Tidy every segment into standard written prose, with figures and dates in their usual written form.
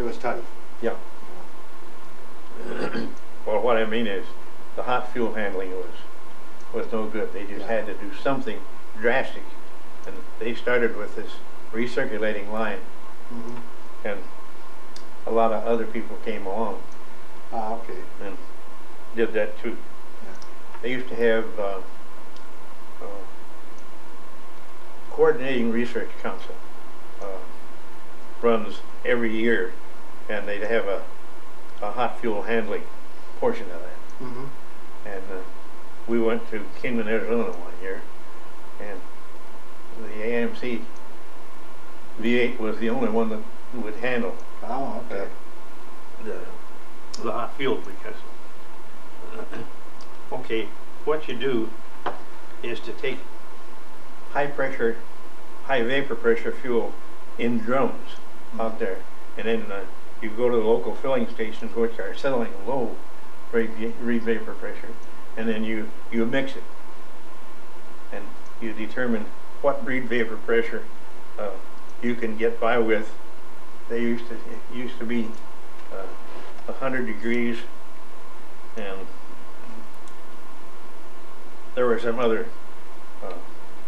It was tight. Yeah. Well, what I mean is the hot fuel handling was no good. They just had to do something drastic, and they started with this recirculating line, and a lot of other people came along. Ah, okay. And did that too. Yeah. They used to have coordinating research council runs every year, and they'd have a hot fuel handling portion of that. And we went to Kingman, Arizona one year, and the AMC V8 was the only one that would handle the hot fuel, because okay, what you do is to take high pressure, high vapor pressure fuel in drums out there, and then you go to the local filling stations, which are settling low reed vapor pressure, and then you mix it, and you determine what reed vapor pressure you can get by with. It used to be 100 degrees, and there were some other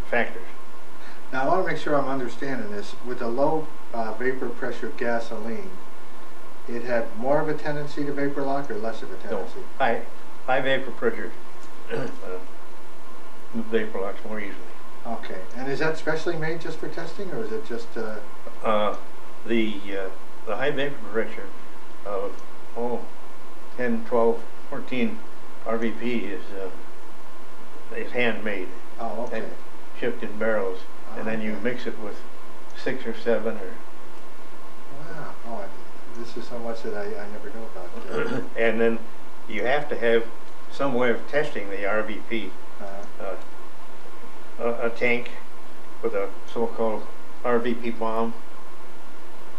factors. Now I want to make sure I'm understanding this. With the low vapor pressure gasoline, it had more of a tendency to vapor lock or less of a tendency? No, high vapor pressure vapor locks more easily. Okay, and is that specially made just for testing, or is it just? The high vapor pressure of 10, 12, 14 RVP is handmade. Oh, okay. And shipped in barrels, and then you mix it with 6 or 7 or. Wow! Oh, this is so much that I never know about. And then you have to have some way of testing the RVP. A tank with a so-called RVP bomb.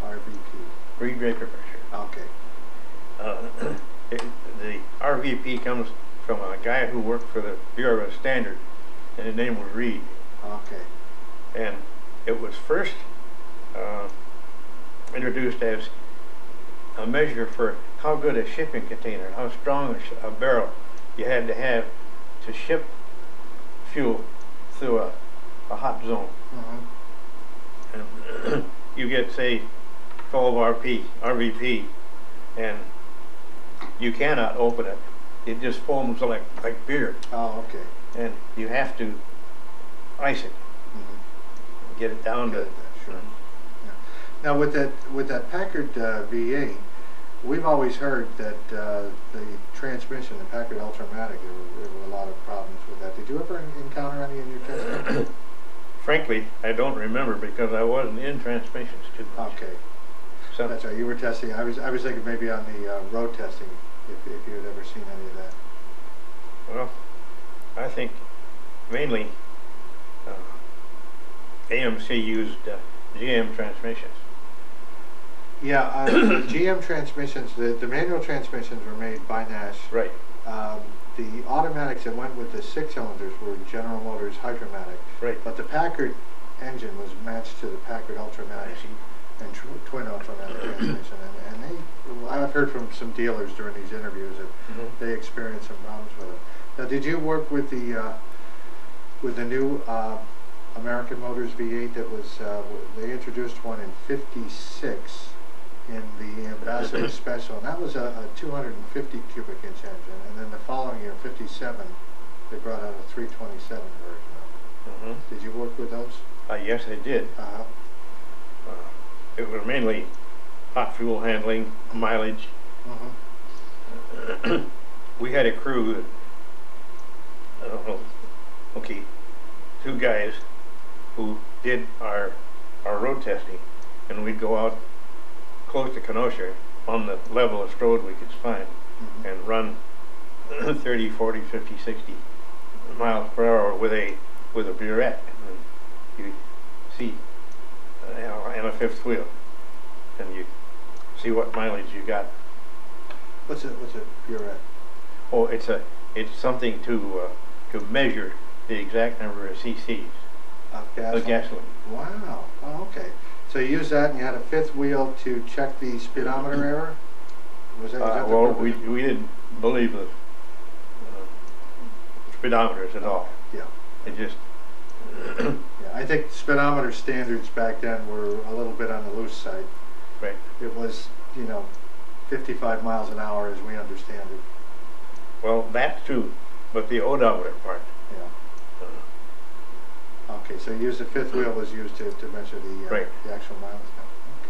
RVP. Reed vapor pressure. Okay. The RVP comes from a guy who worked for the Bureau of Standards, and his name was Reed. Okay. And it was first introduced as a measure for how good a shipping container, how strong a barrel you had to have to ship fuel through a hot zone. And you get, say, 12 RVP, and you cannot open it. It just foams like beer. Oh, okay. And you have to ice it. Get it down to. Sure. Yeah. Now with that Packard V8, we've always heard that the transmission, the Packard Ultramatic, there were a lot of problems with that. Did you ever encounter any in your testing? Frankly, I don't remember, because I wasn't in transmissions too much. Okay. So that's right. You were testing. I was thinking maybe on the road testing, if you had ever seen any of that. Well, I think mainly AMC used GM transmissions. Yeah, the GM transmissions, the manual transmissions were made by Nash. Right. The automatics that went with the 6 cylinders were General Motors Hydromatic. Right. But the Packard engine was matched to the Packard Ultramatic and twin Ultramatic transmission. And I've heard from some dealers during these interviews that they experienced some problems with it. Now, did you work with the new American Motors V8 that was, they introduced one in '56 in the Ambassador Special, and that was a 250 cubic inch engine, and then the following year, '57, they brought out a 327 version of it. Did you work with those? Yes, I did. It was mainly hot fuel handling, mileage. We had a crew, I don't know, okay, 2 guys who did our road testing, and we'd go out close to Kenosha on the levelest road we could find and run 30, 40, 50, 60 miles per hour with a burette, and you see and a 5th wheel, and you see what mileage you got. What's a burette? Oh, it's something to measure the exact number of cc's of gasoline. Gasoline. Wow. Oh, okay. So you used that and you had a fifth wheel to check the speedometer error? Was that the well, purpose? we didn't believe the speedometers at all. Yeah. It just, Yeah, I think speedometer standards back then were a little bit on the loose side. right. It was, 55 miles an hour as we understand it. Well, that too, but the odometer part. Yeah. Okay, so you used the fifth wheel was used to measure Right. the actual mileage.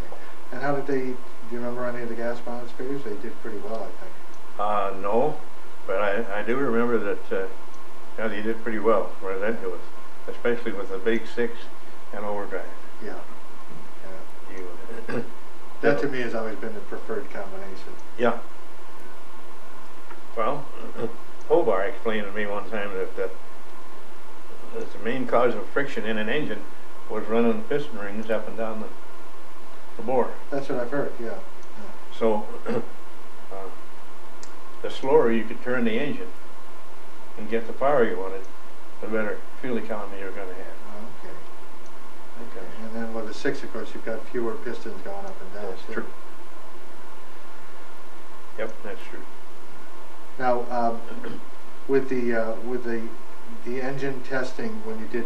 Okay. And how did do you remember any of the gas mileage figures? They did pretty well, I think. No, but I do remember that yeah, they did pretty well where that goes, especially with the big six and overdrive. Yeah. Yeah. You, That to me has always been the preferred combination. yeah. Well, Hobart explained to me one time that the main cause of friction in an engine was running piston rings up and down the bore. That's what I've heard, yeah. So the slower you could turn the engine and get the power you wanted, the better fuel economy you're going to have. Okay. Okay. And then with the six, of course, you've got fewer pistons going up and down. That's true. Yep, that's true. Now, with the engine testing, when you did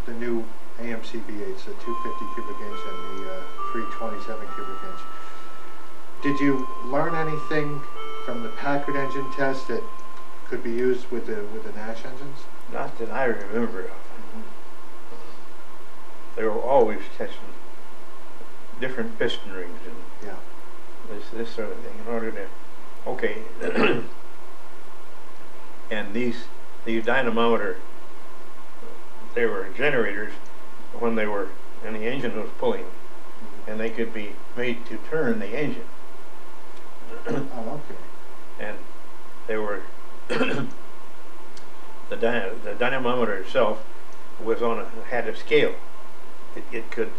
the new AMC V8s, the 250 cubic inch and the 327 cubic inch, did you learn anything from the Packard engine test that could be used with the Nash engines? Not that I remember of. They were always testing different piston rings and Yeah. this sort of thing in order to, okay. And these dynamometer, they were generators when they were, and the engine was pulling, and they could be made to turn the engine. Oh, okay. And they were, the dynamometer itself was had a scale. It could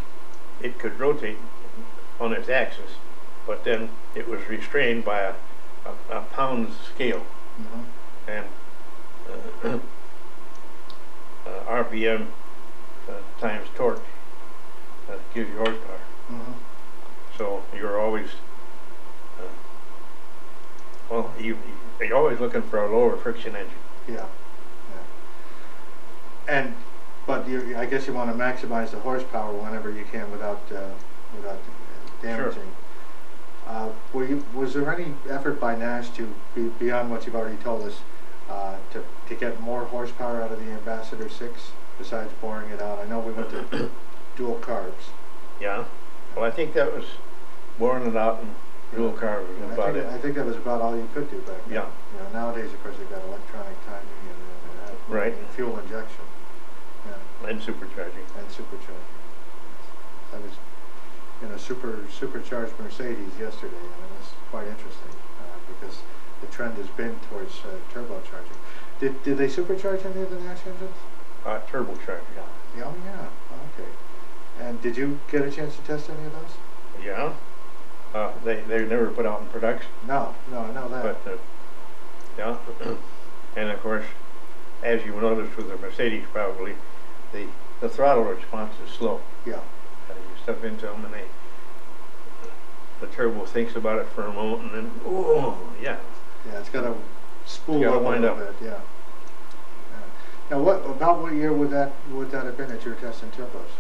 rotate on its axis, but then it was restrained by a pound scale. And RPM times torque gives you horsepower. So you're always well, you're always looking for a lower friction engine. Yeah. Yeah. But I guess you want to maximize the horsepower whenever you can without damaging. Sure. Was there any effort by Nash to beyond what you've already told us to get more horsepower out of the Ambassador 6 besides boring it out? I know we went to dual carbs. Yeah. Well, I think that was boring it out and dual carb was about it. I think that was about all you could do back then. Yeah. Nowadays, of course, they've got electronic timing and right. Fuel injection. Yeah. And supercharging. And supercharging. I was in a supercharged Mercedes yesterday, and it was quite interesting because the trend has been towards turbocharging. Did they supercharge any of the Nash engines? Turbocharging. Yeah. Oh yeah. Okay. And did you get a chance to test any of those? Yeah. They never put out in production. No, I know that. But yeah, and of course, as you noticed with the Mercedes, probably the throttle response is slow. Yeah. You step into them and the turbo thinks about it for a moment and then yeah. Yeah, it's got to spool up a little bit. Yeah. Now, what year would that have been that you were testing turbos?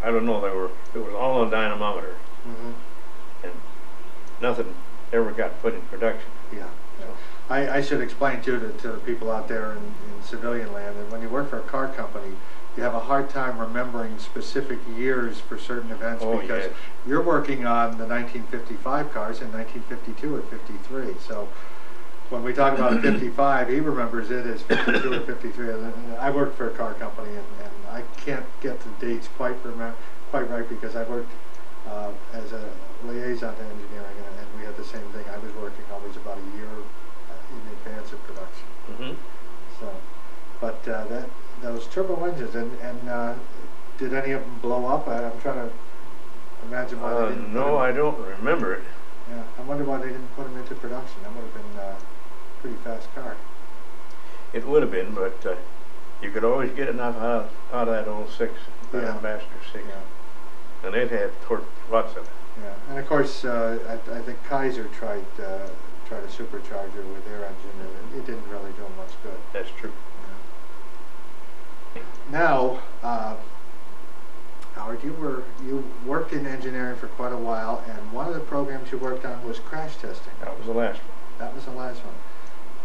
I don't know. It was all on dynamometer, and nothing ever got put in production. Yeah. I should explain too to the people out there in civilian land that when you work for a car company, you have a hard time remembering specific years for certain events because you're working on the 1955 cars in 1952 and 53. So when we talk about 55, he remembers it as 52 or 53. I worked for a car company, and I can't get the dates quite right because I worked as a liaison to engineering, and we had the same thing. I was working always about a year in advance of production. So, but those turbo engines, and did any of them blow up? I'm trying to imagine why they didn't. No, I don't remember it. Yeah, I wonder why they didn't put them into production. That would have been a pretty fast car. It would have been, but you could always get enough out of that old 6, that Yeah. Ambassador 6. Yeah. And it had torque, lots of it. Yeah, and of course, I think Kaiser tried a supercharger with their engine, and it didn't really do them much good. That's true. Yeah. Now, Howard, you worked in engineering for quite a while, and one of the programs you worked on was crash testing. That was the last one. That was the last one.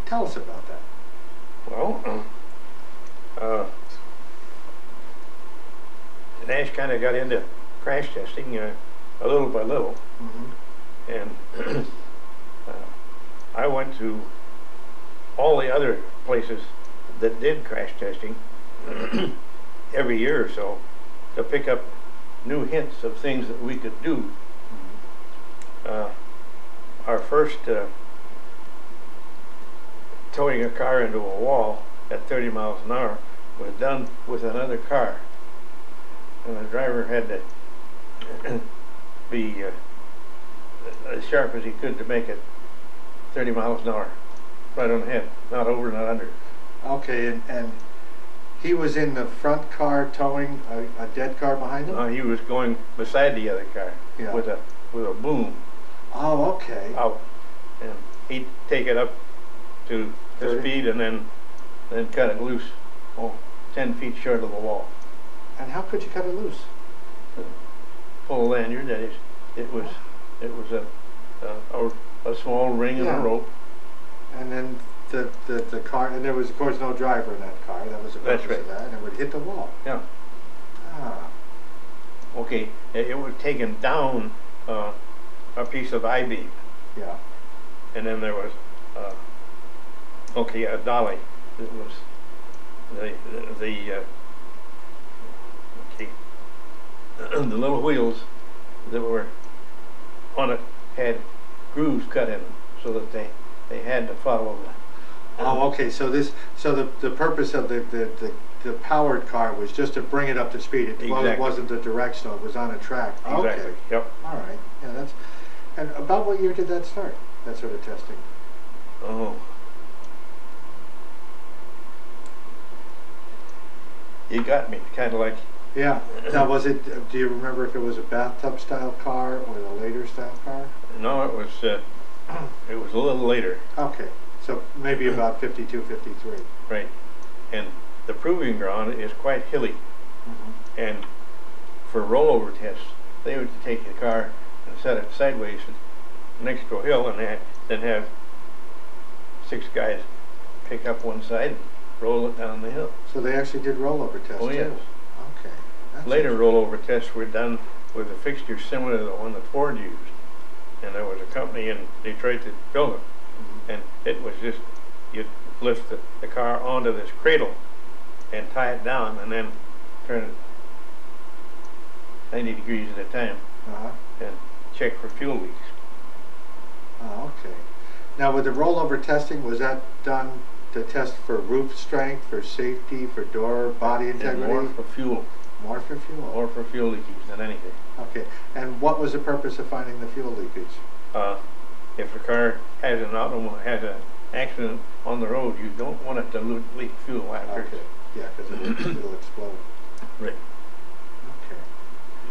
Tell us about that. Well, Nash kind of got into crash testing a little by little, and I went to all the other places that did crash testing every year or so to pick up new hints of things that we could do. Our first towing a car into a wall at 30 miles an hour was done with another car, and the driver had to be as sharp as he could to make it 30 miles an hour, right on the head, not over, not under. Okay, and he was in the front car towing a dead car behind him? He was going beside the other car with a boom. Oh, okay. Out, and he'd take it up to the speed and then cut it loose, 10 feet short of the wall. And how could you cut it loose? Pull a lanyard. That is, it was a small ring and a rope. And then the car, and there was of course no driver in that car. That was the purpose of that, and it would hit the wall. Yeah. Ah. Okay, it would take him down a piece of I-beam. Yeah. And then there was a dolly. It was the little wheels that were on it had grooves cut in them so that they had to follow the. Oh, okay. So the purpose of the powered car was just to bring it up to speed. It wasn't a directional. It was on a track. Exactly. Okay. Yep. All right. Yeah. That's. And about what year did that start? That sort of testing. Oh. You got me. Kind of like. Yeah. Now, was it? Do you remember if it was a bathtub style car or the later style car? No, it was. It was a little later. Okay. So maybe about 52, 53. Right. And the proving ground is quite hilly. And for rollover tests, they would take the car and set it sideways next to a hill, and then have 6 guys pick up one side and roll it down the hill. So they actually did rollover tests Oh, yes. too? Okay. That's Later rollover tests were done with a fixture similar to the one that Ford used. And there was a company in Detroit that built it. And it was just, you'd lift the car onto this cradle and tie it down and then turn it 90 degrees at a time and check for fuel leaks. Oh, okay. Now with the rollover testing, was that done to test for roof strength, for safety, for door, body integrity? And more for fuel. More for fuel? More for fuel leakage than anything. Okay. And what was the purpose of finding the fuel leakage? If a car has an accident on the road, you don't want it to leak fuel after. Okay. Yeah, because it'll explode. Right.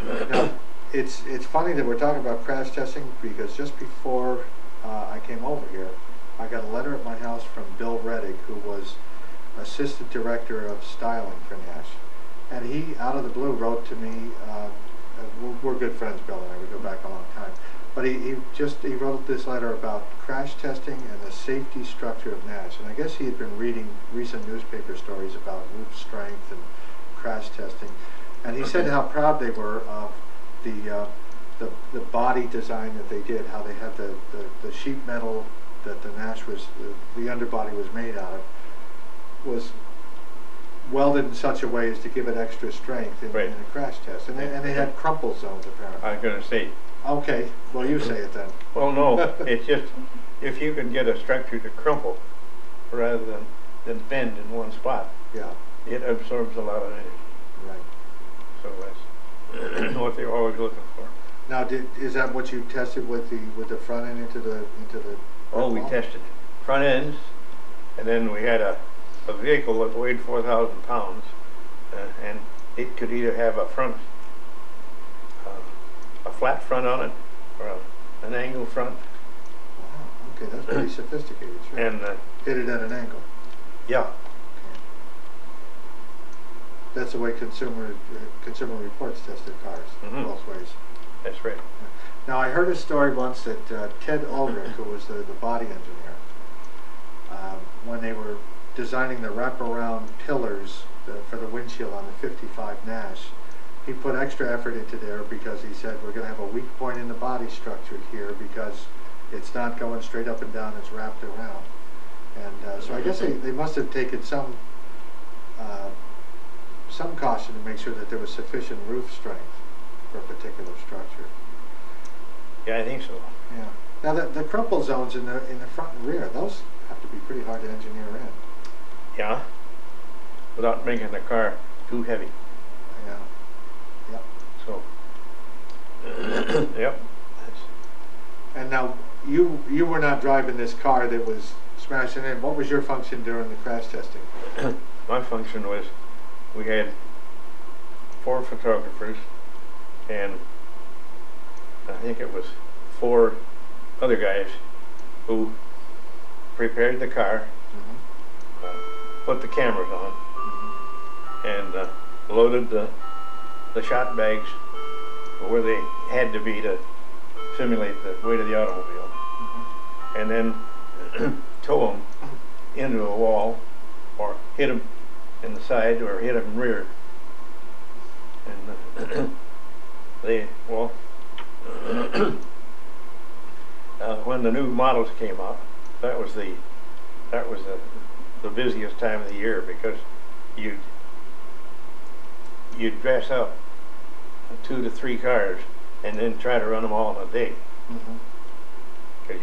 Okay. Now, it's funny that we're talking about crash testing because just before I came over here, I got a letter at my house from Bill Reddick, who was assistant director of styling for Nash. And he, out of the blue, wrote to me, we're good friends, Bill and I, we go back a long time. But he wrote this letter about crash testing and the safety structure of Nash. And I guess he had been reading recent newspaper stories about roof strength and crash testing. And he said how proud they were of the body design that they did, how they had the sheet metal that the Nash was, the underbody was made out of, was welded in such a way as to give it extra strength in a crash test. And they had crumple zones, apparently. I was going to say. Okay, well you say it then. Well, no, it's just, if you can get a structure to crumple rather than bend in one spot, it absorbs a lot of energy. Right. So that's what they're always looking for. Now, is that what you tested with the front end into the? Oh, we tested front ends, and then we had a a vehicle that weighed 4,000 pounds, and it could either have a flat front on it, or an angle front. Wow, okay, that's pretty sophisticated, sure. And hit it at an angle. yeah, That's the way Consumer Reports tested cars, both ways. that's right. Now, I heard a story once that Ted Ulrich, who was the body engineer, when they were designing the wraparound pillars for the windshield on the 55 Nash, he put extra effort into there because he said, we're going to have a weak point in the body structure here because it's not going straight up and down, it's wrapped around. And so I guess they must have taken some caution to make sure that there was sufficient roof strength for a particular structure. Yeah, I think so. Yeah. Now the crumple zones in the front and rear, those have to be pretty hard to engineer in. Yeah, without making the car too heavy. Yeah. Yep. So, yep. And now you were not driving this car that was smashing in. What was your function during the crash testing? My function was, we had 4 photographers, and I think it was 4 other guys who prepared the car, put the cameras on, and loaded the shot bags where they had to be to simulate the weight of the automobile, and then tow them into a wall, or hit them in the side, or hit them rear. And when the new models came out, that was the busiest time of the year, because you'd dress up 2 to 3 cars and then try to run them all in a day. Because